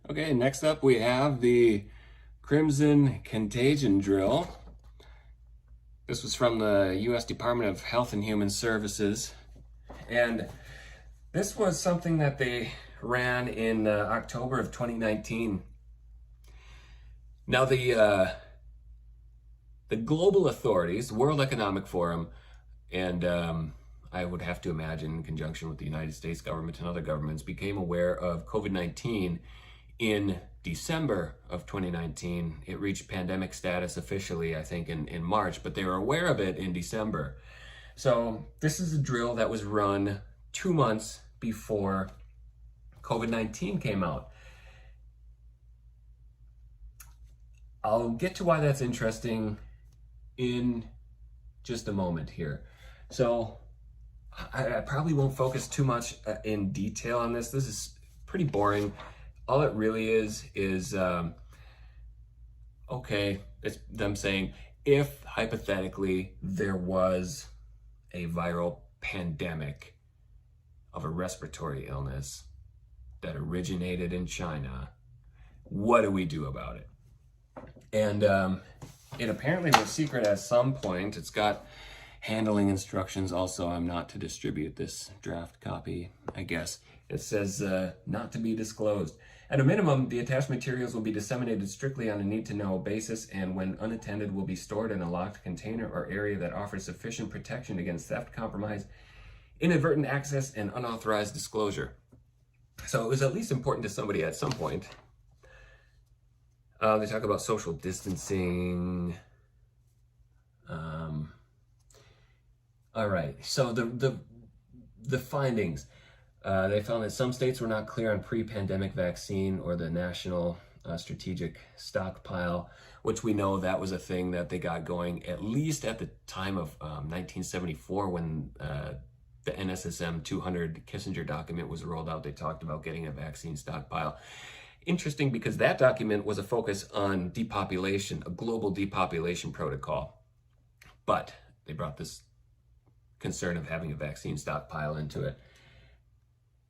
Okay, next up we have the Crimson Contagion drill. This was from the U.S. Department of Health and Human Services. And this was something that they ran in October of 2019. Now the global authorities, World Economic Forum, and I would have to imagine in conjunction with the United States government and other governments, became aware of COVID-19 in December of 2019. It reached pandemic status officially, I think, in March, but they were aware of it in December. So this is a drill that was run 2 months before COVID-19 came out. I'll get to why that's interesting in just a moment here. So I probably won't focus too much in detail on this. This is pretty boring. All it really is okay, it's them saying, if hypothetically there was a viral pandemic of a respiratory illness that originated in China, what do we do about it? And it apparently was secret at some point. It's got handling instructions also. I'm not to distribute this draft copy, I guess. It says not to be disclosed. At a minimum, the attached materials will be disseminated strictly on a need-to-know basis, and when unattended, will be stored in a locked container or area that offers sufficient protection against theft, compromise, inadvertent access, and unauthorized disclosure. So it was at least important to somebody at some point. They talk about social distancing. All right, so the findings. They found that some states were not clear on pre-pandemic vaccine or the national strategic stockpile, which we know that was a thing that they got going at least at the time of 1974 when the NSSM 200 Kissinger document was rolled out. They talked about getting a vaccine stockpile. Interesting, because that document was a focus on depopulation, a global depopulation protocol. But they brought this concern of having a vaccine stockpile into it.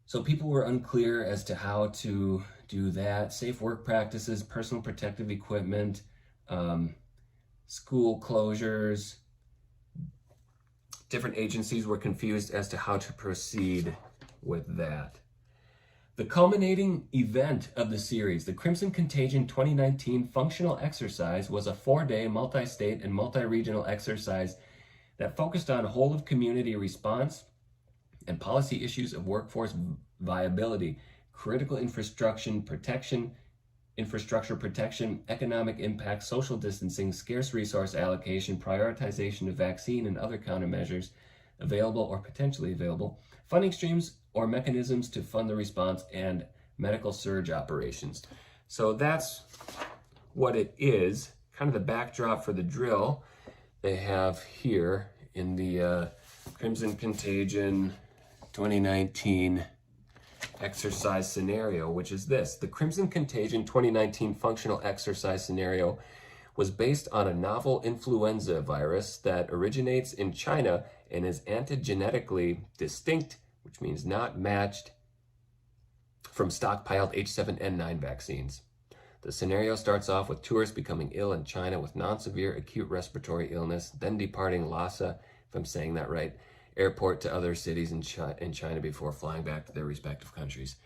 So people were unclear as to how to do that. Safe work practices, personal protective equipment, school closures. Different agencies were confused as to how to proceed with that. The culminating event of the series, the Crimson Contagion 2019 functional exercise, was a 4-day multi-state and multi-regional exercise that focused on whole-of-community response and policy issues of workforce viability, critical infrastructure protection, economic impact, social distancing, scarce resource allocation, prioritization of vaccine and other countermeasures available or potentially available, funding streams or mechanisms to fund the response, and medical surge operations. So that's what it is, kind of the backdrop for the drill they have here in the Crimson Contagion 2019 exercise scenario, which is this. The Crimson Contagion 2019 functional exercise scenario was based on a novel influenza virus that originates in China and is antigenetically distinct, which means not matched, from stockpiled H7N9 vaccines. The scenario starts off with tourists becoming ill in China with non-severe acute respiratory illness, then departing Lhasa, if I'm saying that right, airport to other cities in China before flying back to their respective countries.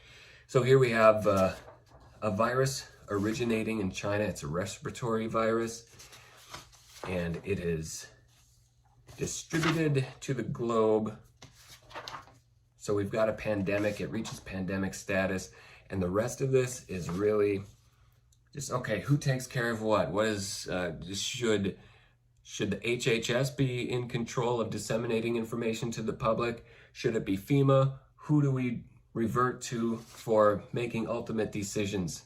So here we have a virus originating in China. It's a respiratory virus, and it is distributed to the globe. So we've got a pandemic. It reaches pandemic status, and the rest of this is really just, okay, who takes care of what? What is, should the HHS be in control of disseminating information to the public? Should it be FEMA? Who do we revert to for making ultimate decisions?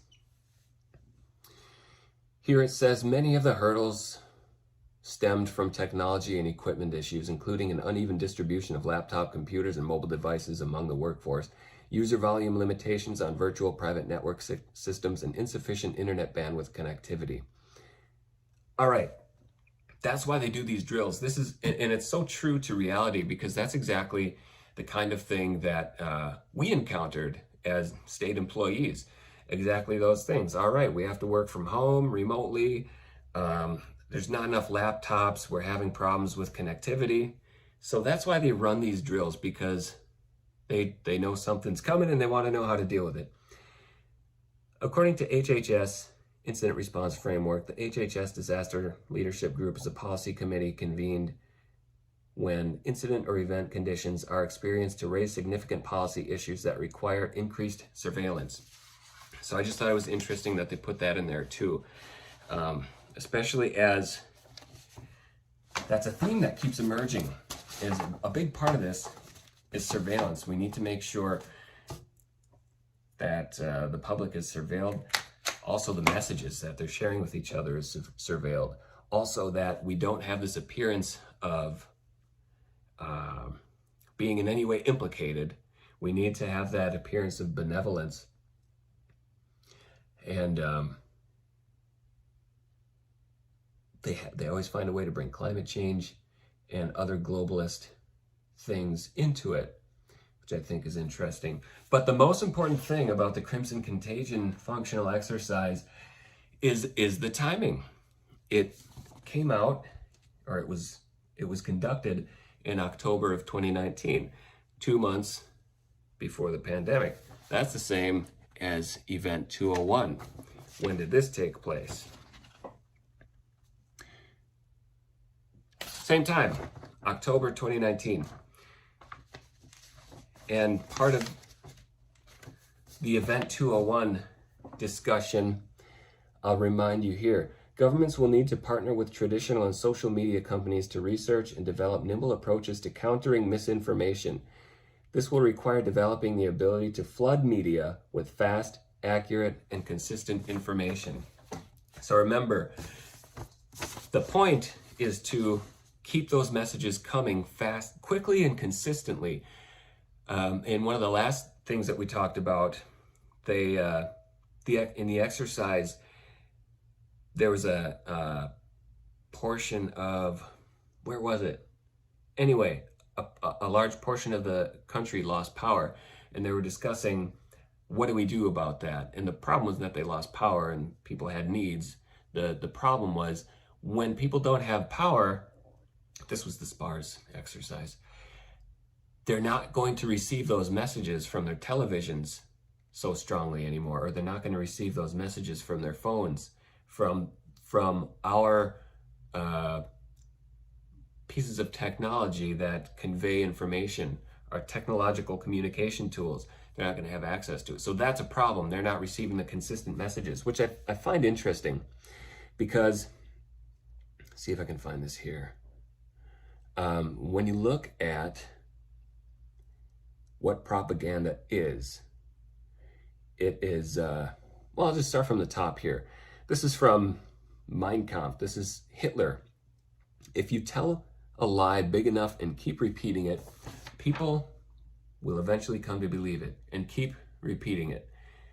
Here it says, many of the hurdles stemmed from technology and equipment issues, including an uneven distribution of laptop computers and mobile devices among the workforce, user volume limitations on virtual private network systems, and insufficient internet bandwidth connectivity. All right. That's why they do these drills. This is, and it's so true to reality, because that's exactly the kind of thing that we encountered as state employees. exactly those things. All right, we have to work from home remotely. There's not enough laptops. We're having problems with connectivity. So that's why they run these drills, because they know something's coming and they want to know how to deal with it. According to HHS Incident Response Framework, the HHS Disaster Leadership Group is a policy committee convened when incident or event conditions are experienced to raise significant policy issues that require increased surveillance. So I just thought it was interesting that they put that in there too, especially as that's a theme that keeps emerging. Is a big part of this is surveillance. We need to make sure that the public is surveilled. Also, the messages that they're sharing with each other is surveilled. Also, that we don't have this appearance of being in any way implicated. We need to have that appearance of benevolence. And they always find a way to bring climate change and other globalist things into it, which I think is interesting. But the most important thing about the Crimson Contagion functional exercise is the timing. It came out, or it was conducted in October of 2019, 2 months before the pandemic. That's the same as Event 201. When did this take place? Same time, October 2019. And part of the Event 201 discussion, I'll remind you here, governments will need to partner with traditional and social media companies to research and develop nimble approaches to countering misinformation. This will require developing the ability to flood media with fast, accurate, and consistent information. So remember, the point is to keep those messages coming fast, quickly, and consistently. And one of the last things that we talked about, in the exercise, there was a portion of, where was it? Anyway, a large portion of the country lost power, and they were discussing, what do we do about that? And the problem was that they lost power and people had needs. The problem was, when people don't have power, this was the SPARS exercise, they're not going to receive those messages from their televisions so strongly anymore, or they're not going to receive those messages from their phones, from our pieces of technology that convey information, our technological communication tools. They're not going to have access to it. So that's a problem. They're not receiving the consistent messages, which I find interesting, because, see if I can find this here. When you look at what propaganda is, it is, well, I'll just start from the top here. This is from Mein Kampf. This is Hitler. If you tell a lie big enough and keep repeating it, people will eventually come to believe it and keep repeating it.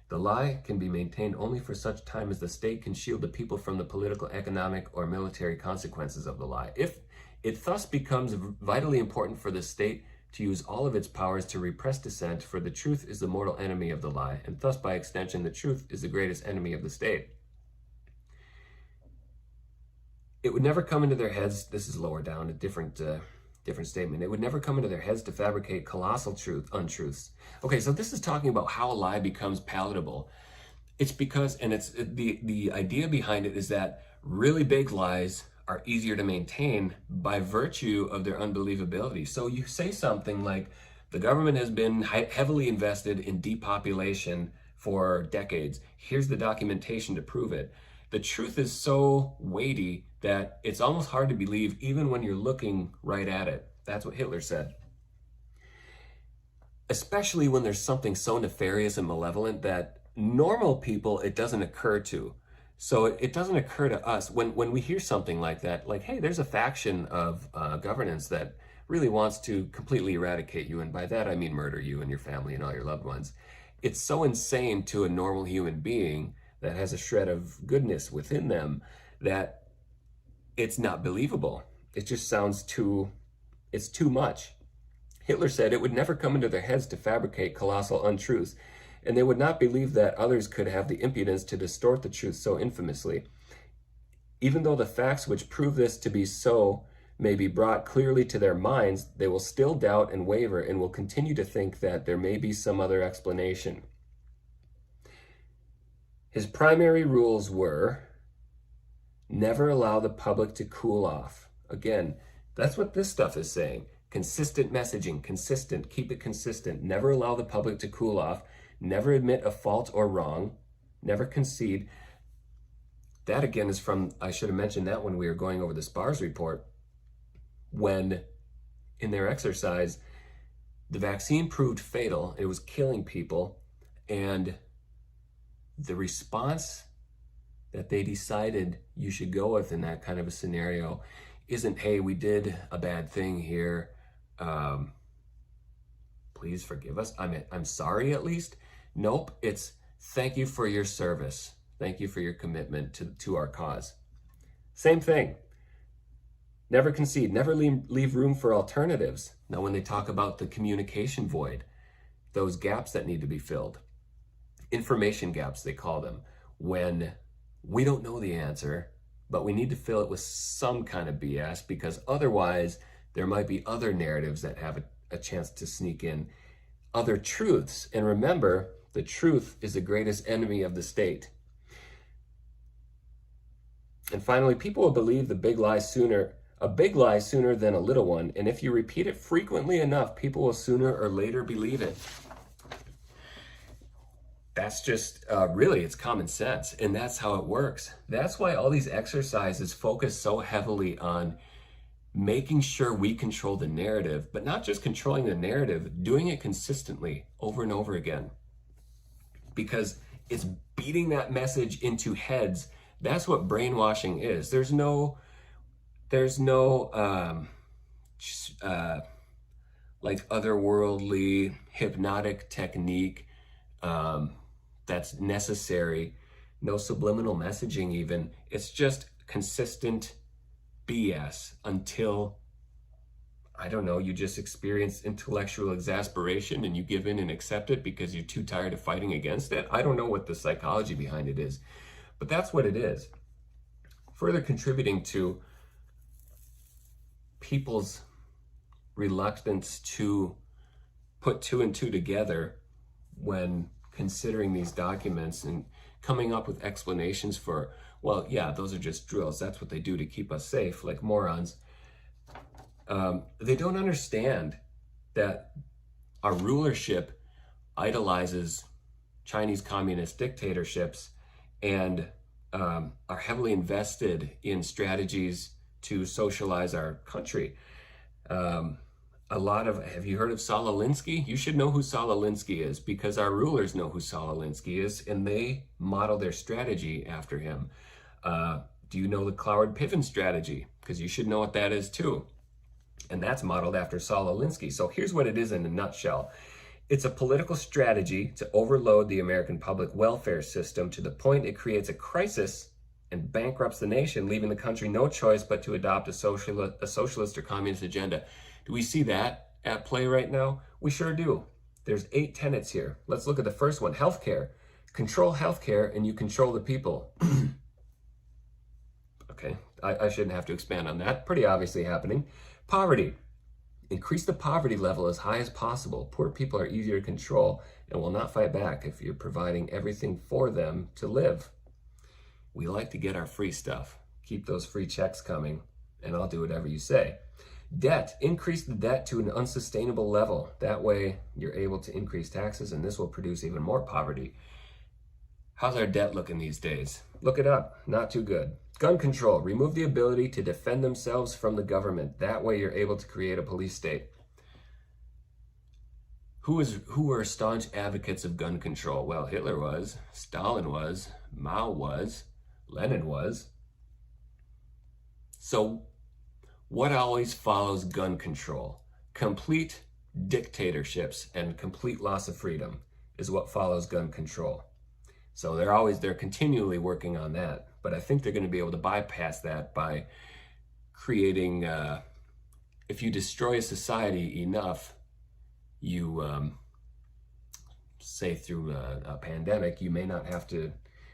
The lie can be maintained only for such time as the state can shield the people from the political, economic, or military consequences of the lie. If it thus becomes vitally important for the state to use all of its powers to repress dissent, for the truth is the mortal enemy of the lie, and thus by extension the truth is the greatest enemy of the state. It would never come into their heads, this is lower down, a different statement. It would never come into their heads to fabricate colossal untruths. Okay, so this is talking about how a lie becomes palatable. It's because, and it's the idea behind it is that really big lies are easier to maintain by virtue of their unbelievability. So you say something like, the government has been heavily invested in depopulation for decades. Here's the documentation to prove it. The truth is so weighty that it's almost hard to believe even when you're looking right at it. That's what Hitler said. Especially when there's something so nefarious and malevolent that normal people, it doesn't occur to. So it doesn't occur to us when we hear something like that, like, hey, there's a faction of governance that really wants to completely eradicate you. And by that, I mean murder you and your family and all your loved ones. It's so insane to a normal human being that has a shred of goodness within them that it's not believable. It just sounds it's too much. Hitler said it would never come into their heads to fabricate colossal untruths. and they would not believe that others could have the impudence to distort the truth so infamously. Even though the facts which prove this to be so may be brought clearly to their minds, they will still doubt and waver and will continue to think that there may be some other explanation. His primary rules were never allow the public to cool off. Again, that's what this stuff is saying. Consistent messaging, consistent, keep it consistent. Never allow the public to cool off. Never admit a fault or wrong. Never concede. That again is from, I should have mentioned that when we were going over the SPARS report, when in their exercise, the vaccine proved fatal, it was killing people, and the response that they decided you should go with in that kind of a scenario isn't, hey, we did a bad thing here, please forgive us, I'm sorry at least. Nope, it's thank you for your service. Thank you for your commitment to our cause. Same thing. Never concede, never leave room for alternatives. Now, when they talk about the communication void, those gaps that need to be filled, information gaps, they call them, when we don't know the answer, but we need to fill it with some kind of BS, because otherwise there might be other narratives that have a chance to sneak in, other truths. And remember, the truth is the greatest enemy of the state. And finally, people will believe a big lie sooner than a little one. And if you repeat it frequently enough, people will sooner or later believe it. That's just, really, it's common sense. And that's how it works. That's why all these exercises focus so heavily on making sure we control the narrative, but not just controlling the narrative, doing it consistently over and over again. Because it's beating that message into heads. That's what brainwashing is. There's no like otherworldly hypnotic technique that's necessary. No subliminal messaging even. It's just consistent BS until, I don't know, you just experience intellectual exasperation and you give in and accept it because you're too tired of fighting against it. I don't know what the psychology behind it is, but that's what it is. Further contributing to people's reluctance to put two and two together when considering these documents and coming up with explanations for, well, yeah, those are just drills. That's what they do to keep us safe, like morons. They don't understand that our rulership idolizes Chinese communist dictatorships and are heavily invested in strategies to socialize our country. Have you heard of Saul Alinsky? You should know who Saul Alinsky is, because our rulers know who Saul Alinsky is and they model their strategy after him. Do you know the Cloward Piven strategy? Because you should know what that is too. And that's modeled after Saul Alinsky. So here's what it is in a nutshell. It's a political strategy to overload the American public welfare system to the point it creates a crisis and bankrupts the nation, leaving the country no choice but to adopt a socialist or communist agenda. Do we see that at play right now? We sure do. There's 8 tenets here. Let's look at the first one, healthcare. Control healthcare and you control the people. Okay, I shouldn't have to expand on that. Pretty obviously happening. Poverty. Increase the poverty level as high as possible. Poor people are easier to control and will not fight back if you're providing everything for them to live. We like to get our free stuff. Keep those free checks coming, and I'll do whatever you say. Debt. Increase the debt to an unsustainable level. That way, you're able to increase taxes, and this will produce even more poverty. How's our debt looking these days? Look it up. Not too good. Gun control. Remove the ability to defend themselves from the government. That way, you're able to create a police state. Who were staunch advocates of gun control? Well, Hitler was, Stalin was, Mao was, Lenin was. So what always follows gun control? Complete dictatorships and complete loss of freedom is what follows gun control. So they're continually working on that. But I think they're going to be able to bypass that by creating, if you destroy a society enough, you say through a pandemic, you may not have to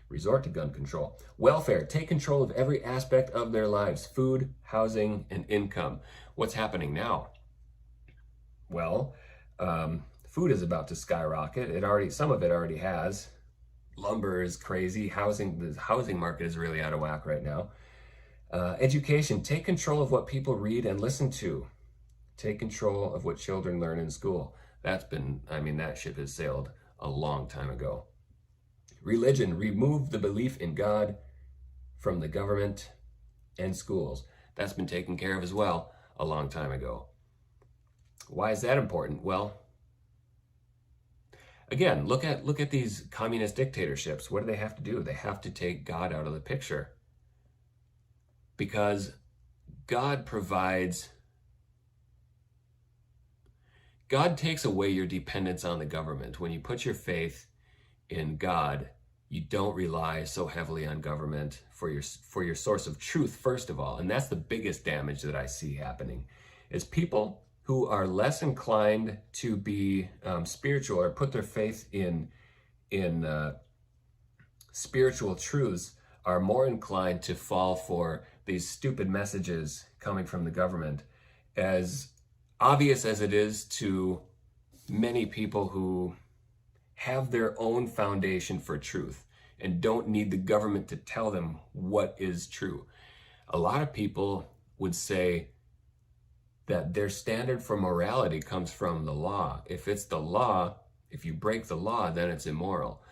resort to gun control. Welfare, take control of every aspect of their lives: food, housing, and income. What's happening now? Well, food is about to skyrocket. Some of it already has. Lumber is crazy. The housing market is really out of whack right now. Education, take control of what people read and listen to. Take control of what children learn in school. That ship has sailed a long time ago. Religion, remove the belief in God from the government and schools. That's been taken care of as well a long time ago. Why is that important? Well, again, look at these communist dictatorships. What do they have to do? They have to take God out of the picture. Because God takes away your dependence on the government. When you put your faith in God, you don't rely so heavily on government for your source of truth, first of all. And that's the biggest damage that I see happening, is people who are less inclined to be spiritual or put their faith in spiritual truths are more inclined to fall for these stupid messages coming from the government. As obvious as it is to many people who have their own foundation for truth and don't need the government to tell them what is true. A lot of people would say that their standard for morality comes from the law. If it's the law, if you break the law, then it's immoral.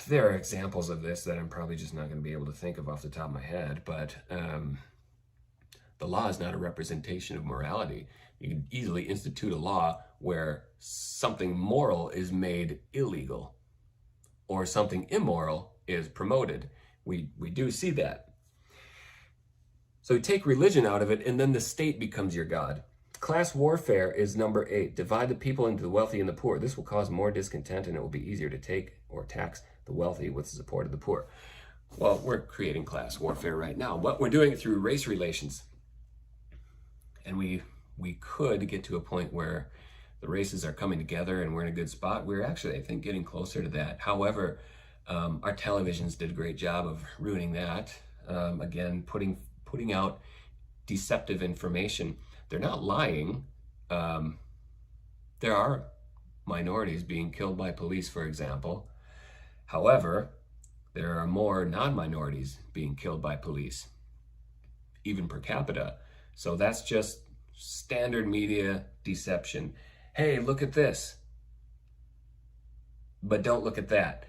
There are examples of this that I'm probably just not going to be able to think of off the top of my head, but the law is not a representation of morality. You can easily institute a law where something moral is made illegal or something immoral is promoted. We do see that. So you take religion out of it, and then the state becomes your God. Class warfare is number 8. Divide the people into the wealthy and the poor. This will cause more discontent, and it will be easier to take or tax the wealthy with the support of the poor. Well, we're creating class warfare right now, but we're doing it through race relations. And we could get to a point where the races are coming together and we're in a good spot. We're actually, I think, getting closer to that. However, our televisions did a great job of ruining that. Again, putting out deceptive information. They're not lying. There are minorities being killed by police, for example. However, there are more non-minorities being killed by police, even per capita. So that's just standard media deception. Hey, look at this, but don't look at that.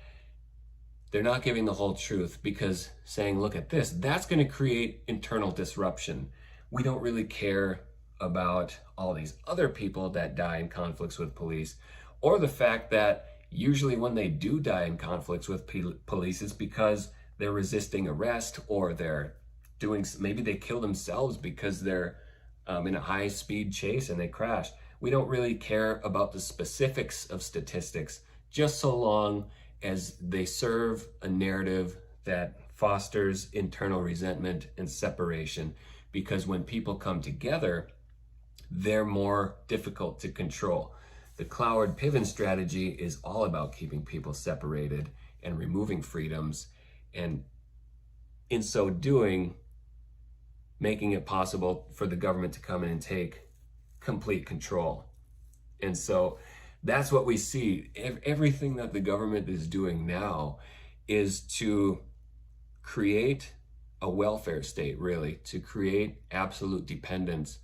They're not giving the whole truth, because saying, look at this, that's going to create internal disruption. We don't really care about all these other people that die in conflicts with police, or the fact that usually when they do die in conflicts with police, it's because they're resisting arrest, or maybe they kill themselves because they're in a high-speed chase and they crash. We don't really care about the specifics of statistics, just so long as they serve a narrative that fosters internal resentment and separation. Because when people come together, they're more difficult to control. The Cloward-Piven strategy is all about keeping people separated and removing freedoms, and in so doing, making it possible for the government to come in and take complete control. And so that's what we see. Everything that the government is doing now is to create a welfare state, really, to create absolute dependence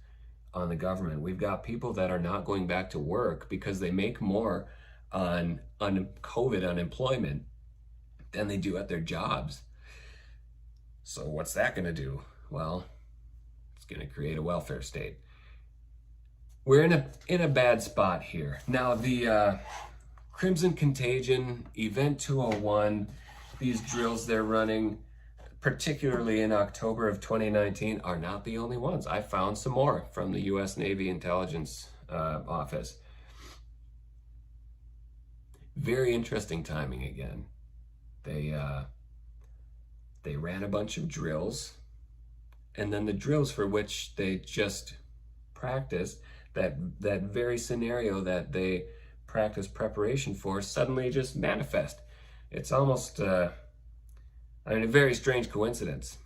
on the government. We've got people that are not going back to work because they make more on COVID unemployment than they do at their jobs. So what's that going to do? Well, it's going to create a welfare state. We're in a bad spot here. Now, the Crimson Contagion, Event 201, these drills they're running, particularly in October of 2019, are not the only ones. I found some more from the U.S. Navy Intelligence Office. Very interesting timing again. They ran a bunch of drills, and then the drills for which they just practiced, that very scenario that they practice preparation for suddenly just manifest. It's almost a very strange coincidence.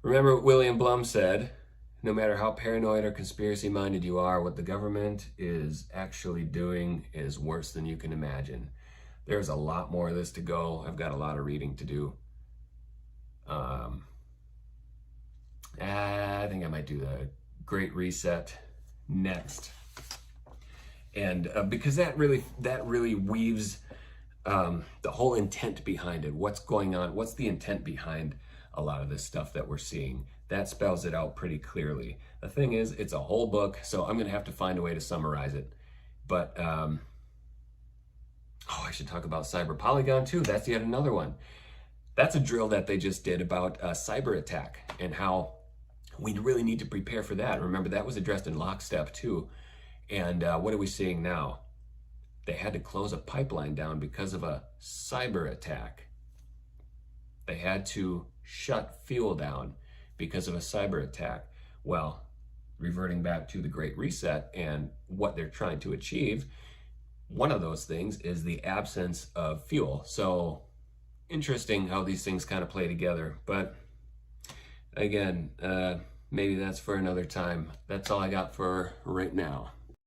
Remember what William Blum said, no matter how paranoid or conspiracy minded you are, what the government is actually doing is worse than you can imagine. There's a lot more of this to go. I've got a lot of reading to do. I think I might do the Great Reset next. And because that really weaves the whole intent behind it. What's going on? What's the intent behind a lot of this stuff that we're seeing? That spells it out pretty clearly. The thing is, it's a whole book, so I'm going to have to find a way to summarize it. But, I should talk about Cyber Polygon too. That's yet another one. That's a drill that they just did about a cyber attack and how we really need to prepare for that. Remember, that was addressed in lockstep too. And what are we seeing now? They had to close a pipeline down because of a cyber attack. They had to shut fuel down because of a cyber attack. Well, reverting back to the Great Reset and what they're trying to achieve, one of those things is the absence of fuel. So interesting how these things kind of play together. But again, maybe that's for another time. That's all I got for right now.